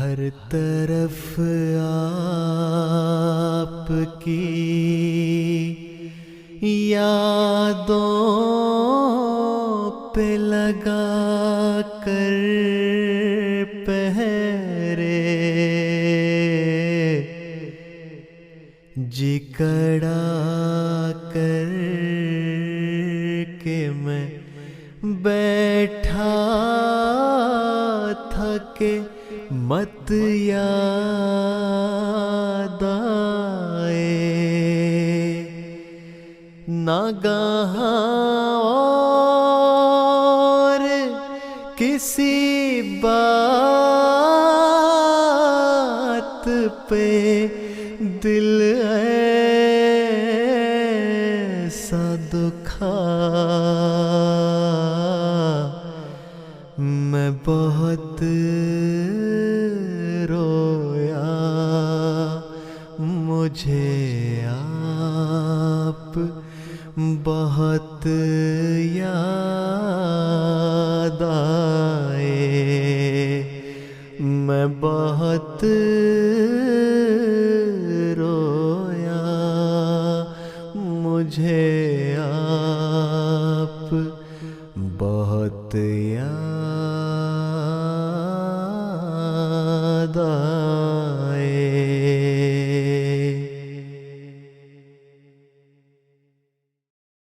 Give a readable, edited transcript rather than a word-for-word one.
ہر طرف آپ کی یادوں پہ لگا کر پہرے، جکڑا کر کے میں بیٹھا تھا کہ مت یاد آئے، ناگہاں اور کسی بات پہ دل ایسا دکھا، میں بہت رویا، مجھے آپ بہت یاد آئے، میں بہت رویا، مجھے